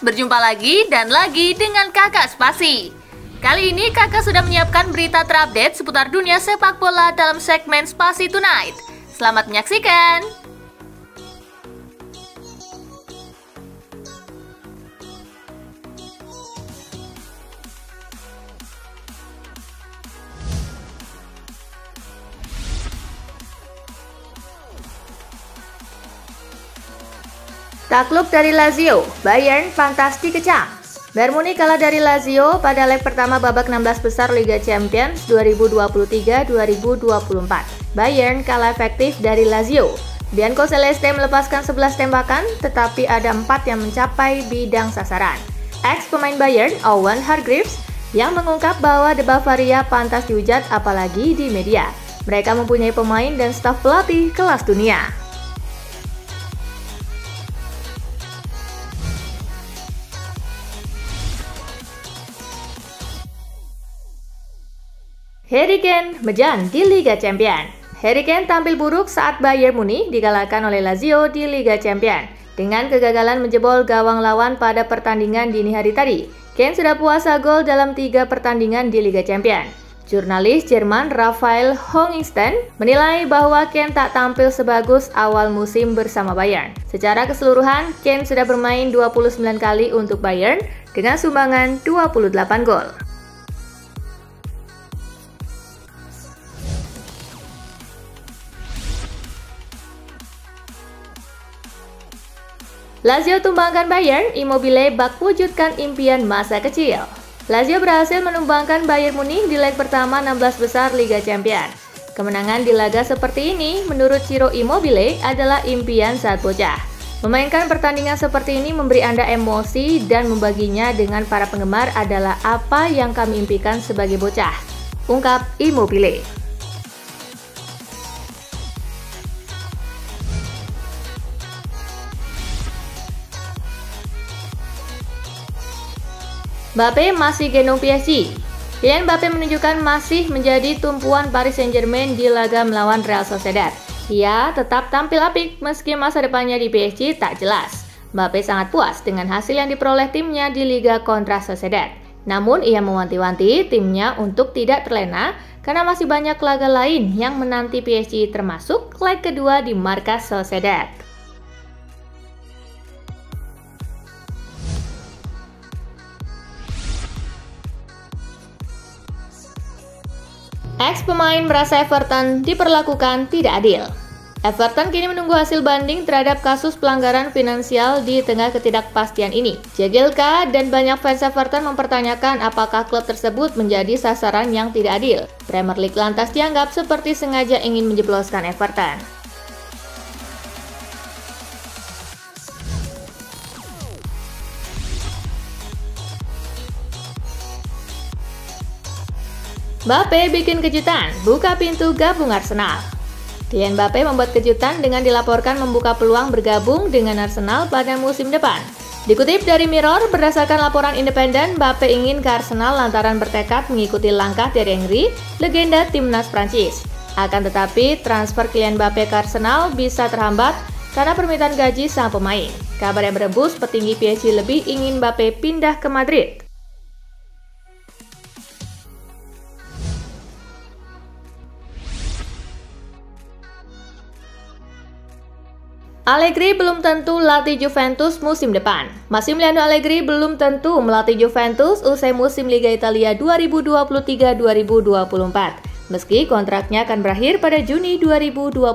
berjumpa lagi dan lagi dengan Kakak Spasi. Kali ini Kakak sudah menyiapkan berita terupdate seputar dunia sepak bola dalam segmen Spasi Tonight. Selamat menyaksikan! Takluk dari Lazio, Bayern fantastik kecam. Bayern Munich kalah dari Lazio pada leg pertama babak 16 besar Liga Champions 2023-2024. Bayern kalah efektif dari Lazio. Bianco Celeste melepaskan 11 tembakan, tetapi ada 4 yang mencapai bidang sasaran. Ex pemain Bayern, Owen Hargreaves, yang mengungkap bahwa The Bavaria pantas dihujat apalagi di media. Mereka mempunyai pemain dan staf pelatih kelas dunia. Harry Kane mejan di Liga Champions. Harry Kane tampil buruk saat Bayern Munich dikalahkan oleh Lazio di Liga Champions. Dengan kegagalan menjebol gawang lawan pada pertandingan dini hari tadi, Kane sudah puasa gol dalam 3 pertandingan di Liga Champions. Jurnalis Jerman Raphael Honigstein menilai bahwa Kane tak tampil sebagus awal musim bersama Bayern. Secara keseluruhan, Kane sudah bermain 29 kali untuk Bayern dengan sumbangan 28 gol. Lazio tumbangkan Bayern, Immobile bak wujudkan impian masa kecil. Lazio berhasil menumbangkan Bayern Munich di leg pertama 16 besar Liga Champions. Kemenangan di laga seperti ini menurut Ciro Immobile adalah impian saat bocah. Memainkan pertandingan seperti ini memberi Anda emosi dan membaginya dengan para penggemar adalah apa yang kami impikan sebagai bocah, ungkap Immobile. Mbappe masih gendong PSG. Kylian Mbappe menunjukkan masih menjadi tumpuan Paris Saint-Germain di laga melawan Real Sociedad. Ia tetap tampil apik meski masa depannya di PSG tak jelas. Mbappe sangat puas dengan hasil yang diperoleh timnya di Liga kontra Sociedad. Namun ia mewanti-wanti timnya untuk tidak terlena karena masih banyak laga lain yang menanti PSG termasuk leg kedua di markas Sociedad. Ex pemain merasa Everton diperlakukan tidak adil. Everton kini menunggu hasil banding terhadap kasus pelanggaran finansial di tengah ketidakpastian ini. Jagielka dan banyak fans Everton mempertanyakan apakah klub tersebut menjadi sasaran yang tidak adil. Premier League lantas dianggap seperti sengaja ingin menjebloskan Everton. Mbappe bikin kejutan, buka pintu gabung Arsenal. Kylian Mbappe membuat kejutan dengan dilaporkan membuka peluang bergabung dengan Arsenal pada musim depan. Dikutip dari Mirror, berdasarkan laporan independen, Mbappe ingin ke Arsenal lantaran bertekad mengikuti langkah Thierry Henry, legenda timnas Prancis. Akan tetapi, transfer Kylian Mbappe ke Arsenal bisa terhambat karena permintaan gaji sang pemain. Kabar yang berembus, petinggi PSG lebih ingin Mbappe pindah ke Madrid. Allegri belum tentu latih Juventus musim depan. Massimiliano Allegri belum tentu melatih Juventus usai musim Liga Italia 2023-2024, meski kontraknya akan berakhir pada Juni 2025.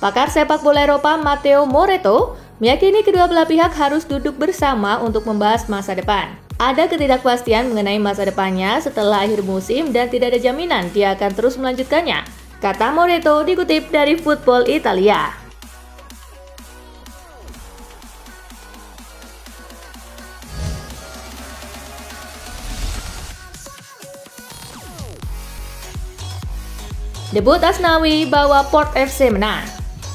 Pakar sepak bola Eropa Matteo Moretto meyakini kedua belah pihak harus duduk bersama untuk membahas masa depan. Ada ketidakpastian mengenai masa depannya setelah akhir musim dan tidak ada jaminan dia akan terus melanjutkannya, kata Moretto dikutip dari Football Italia. Debut Asnawi bawa Port FC menang.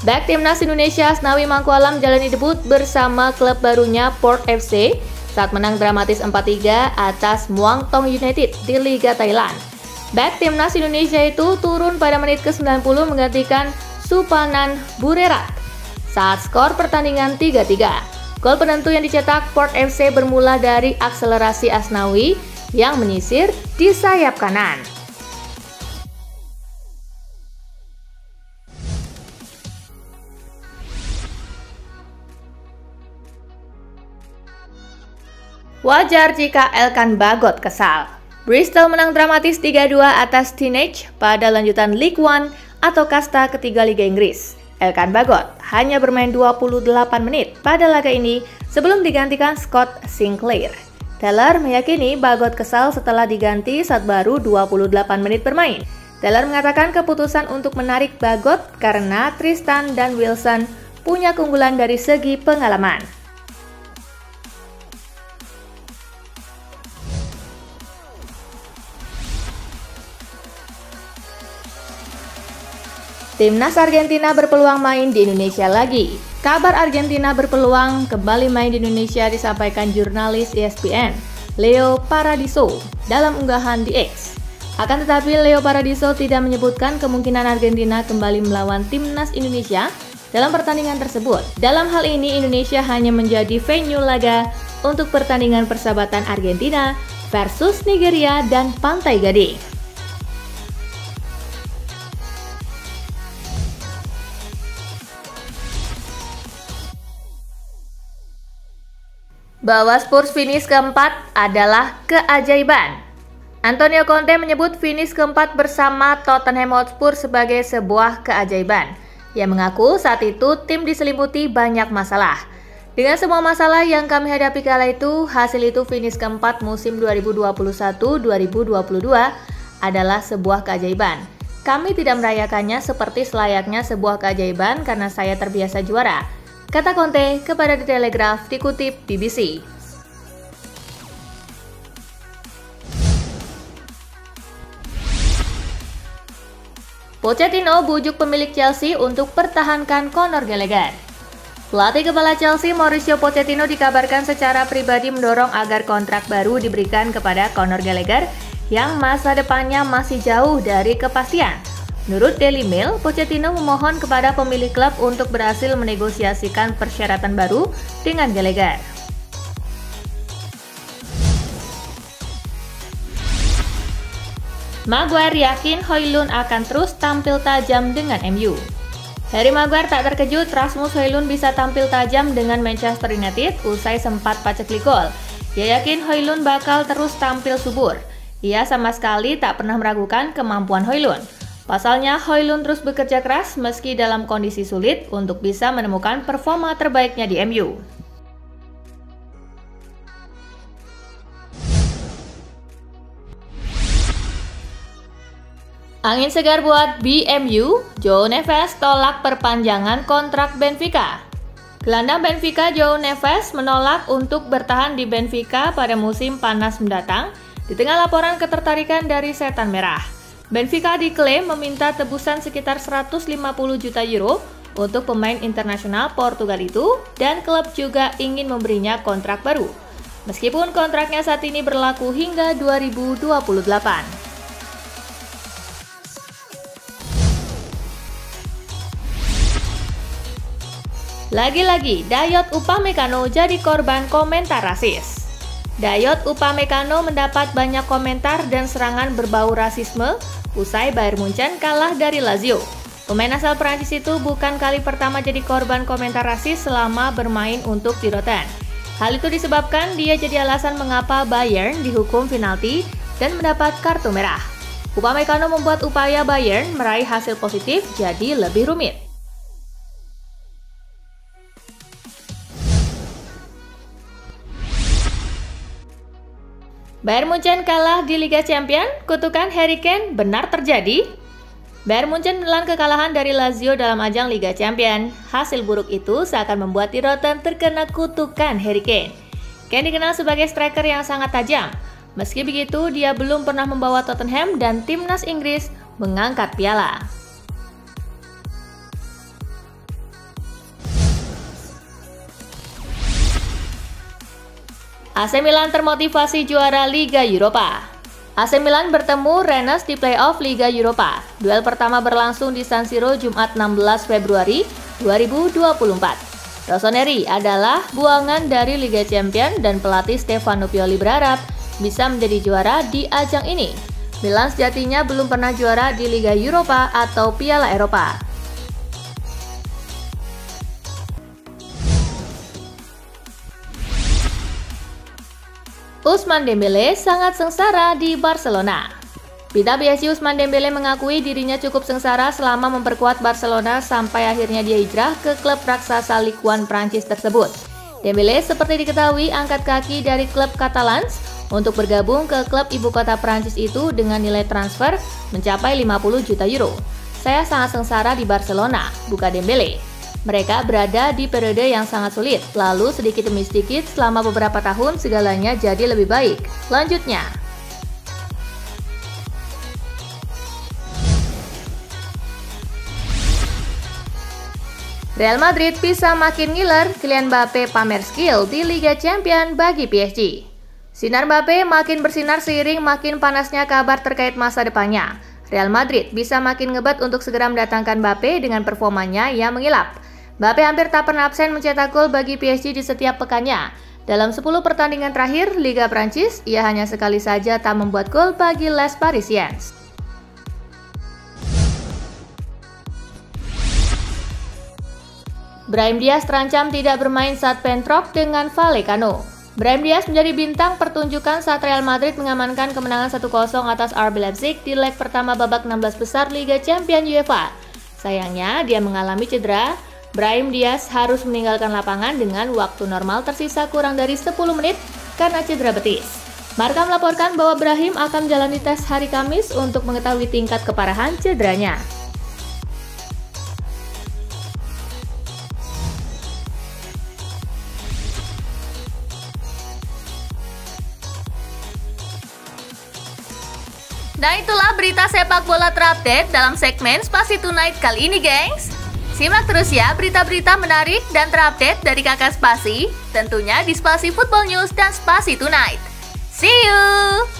Back timnas Indonesia Asnawi Mangkualam jalani debut bersama klub barunya Port FC saat menang dramatis 4-3 atas Muang Thong United di Liga Thailand. Back timnas Indonesia itu turun pada menit ke-90 menggantikan Supanan Burerat saat skor pertandingan 3-3. Gol penentu yang dicetak Port FC bermula dari akselerasi Asnawi yang menyisir di sayap kanan. Wajar jika Elkan Bagot kesal. Bristol menang dramatis 3-2 atas Teenage pada lanjutan League One atau kasta ketiga Liga Inggris. Elkan Bagot hanya bermain 28 menit pada laga ini sebelum digantikan Scott Sinclair. Taylor meyakini Bagot kesal setelah diganti saat baru 28 menit bermain. Taylor mengatakan keputusan untuk menarik Bagot karena Tristan dan Wilson punya keunggulan dari segi pengalaman. Timnas Argentina berpeluang main di Indonesia lagi. Kabar Argentina berpeluang kembali main di Indonesia disampaikan jurnalis ESPN, Leo Paradiso, dalam unggahan di X. Akan tetapi Leo Paradiso tidak menyebutkan kemungkinan Argentina kembali melawan Timnas Indonesia dalam pertandingan tersebut. Dalam hal ini Indonesia hanya menjadi venue laga untuk pertandingan persahabatan Argentina versus Nigeria dan Pantai Gading. Bahwa Spurs finish keempat adalah keajaiban. Antonio Conte menyebut finish keempat bersama Tottenham Hotspur sebagai sebuah keajaiban. Ia mengaku saat itu tim diselimuti banyak masalah. Dengan semua masalah yang kami hadapi kala itu, hasil itu finish keempat musim 2021-2022 adalah sebuah keajaiban. Kami tidak merayakannya seperti selayaknya sebuah keajaiban karena saya terbiasa juara, kata Conte kepada The Telegraph dikutip BBC. Pochettino bujuk pemilik Chelsea untuk pertahankan Conor Gallagher. Pelatih kepala Chelsea Mauricio Pochettino dikabarkan secara pribadi mendorong agar kontrak baru diberikan kepada Conor Gallagher yang masa depannya masih jauh dari kepastian. Menurut Daily Mail, Pochettino memohon kepada pemilik klub untuk berhasil menegosiasikan persyaratan baru dengan Gallagher. Maguire yakin Højlund akan terus tampil tajam dengan MU. Harry Maguire tak terkejut Rasmus Højlund bisa tampil tajam dengan Manchester United usai sempat paceklik gol. Ia yakin Højlund bakal terus tampil subur. Ia sama sekali tak pernah meragukan kemampuan Højlund. Pasalnya, Højlund terus bekerja keras meski dalam kondisi sulit untuk bisa menemukan performa terbaiknya di MU. Angin segar buat BMU, João Neves tolak perpanjangan kontrak Benfica. Gelandang Benfica João Neves menolak untuk bertahan di Benfica pada musim panas mendatang di tengah laporan ketertarikan dari Setan Merah. Benfica diklaim meminta tebusan sekitar 150 juta euro untuk pemain internasional Portugal itu dan klub juga ingin memberinya kontrak baru. Meskipun kontraknya saat ini berlaku hingga 2028. Lagi-lagi, Dayot Upamecano jadi korban komentar rasis. Dayot Upamecano mendapat banyak komentar dan serangan berbau rasisme usai Bayern Munchen kalah dari Lazio. Pemain asal Prancis itu bukan kali pertama jadi korban komentar rasis selama bermain untuk Tiroten. Hal itu disebabkan dia jadi alasan mengapa Bayern dihukum penalti dan mendapat kartu merah. Upamecano membuat upaya Bayern meraih hasil positif jadi lebih rumit. Bayern Munchen kalah di Liga Champions, kutukan Harry Kane benar terjadi? Bayern Munchen menelan kekalahan dari Lazio dalam ajang Liga Champions. Hasil buruk itu seakan membuat Tiroten terkena kutukan Harry Kane. Kane dikenal sebagai striker yang sangat tajam. Meski begitu, dia belum pernah membawa Tottenham dan timnas Inggris mengangkat piala. AC Milan termotivasi juara Liga Eropa. AC Milan bertemu Rennes di playoff Liga Eropa. Duel pertama berlangsung di San Siro Jumat 16 Februari 2024. Rossoneri adalah buangan dari Liga Champions dan pelatih Stefano Pioli berharap bisa menjadi juara di ajang ini. Milan sejatinya belum pernah juara di Liga Eropa atau Piala Eropa. Ousmane Dembélé sangat sengsara di Barcelona. Bita PSG Ousmane Dembélé mengakui dirinya cukup sengsara selama memperkuat Barcelona sampai akhirnya dia hijrah ke klub raksasa Ligue 1 Prancis tersebut. Dembélé seperti diketahui angkat kaki dari klub Catalans untuk bergabung ke klub ibu kota Prancis itu dengan nilai transfer mencapai 50 juta euro. Saya sangat sengsara di Barcelona, buka Dembélé. Mereka berada di periode yang sangat sulit, lalu sedikit demi sedikit selama beberapa tahun segalanya jadi lebih baik. Lanjutnya. Real Madrid bisa makin ngiler, Kylian Mbappe pamer skill di Liga Champions bagi PSG. Sinar Mbappe makin bersinar seiring makin panasnya kabar terkait masa depannya. Real Madrid bisa makin ngebet untuk segera mendatangkan Mbappe dengan performanya yang mengilap. Mbappe hampir tak pernah absen mencetak gol bagi PSG di setiap pekannya. Dalam 10 pertandingan terakhir Liga Prancis, ia hanya sekali saja tak membuat gol bagi Les Parisiens. Brahim Diaz terancam tidak bermain saat bentrok dengan Vallecano. Brahim Diaz menjadi bintang pertunjukan saat Real Madrid mengamankan kemenangan 1-0 atas RB Leipzig di leg pertama babak 16 besar Liga Champions UEFA. Sayangnya, dia mengalami cedera. Brahim Diaz harus meninggalkan lapangan dengan waktu normal tersisa kurang dari 10 menit karena cedera betis. Marca melaporkan bahwa Brahim akan menjalani tes hari Kamis untuk mengetahui tingkat keparahan cederanya. Nah itulah berita sepak bola terupdate dalam segmen Spasi Tonight kali ini, gengs. Simak terus ya berita-berita menarik dan terupdate dari Kakak Spasi, tentunya di Spasi Football News dan Spasi Tonight. See you!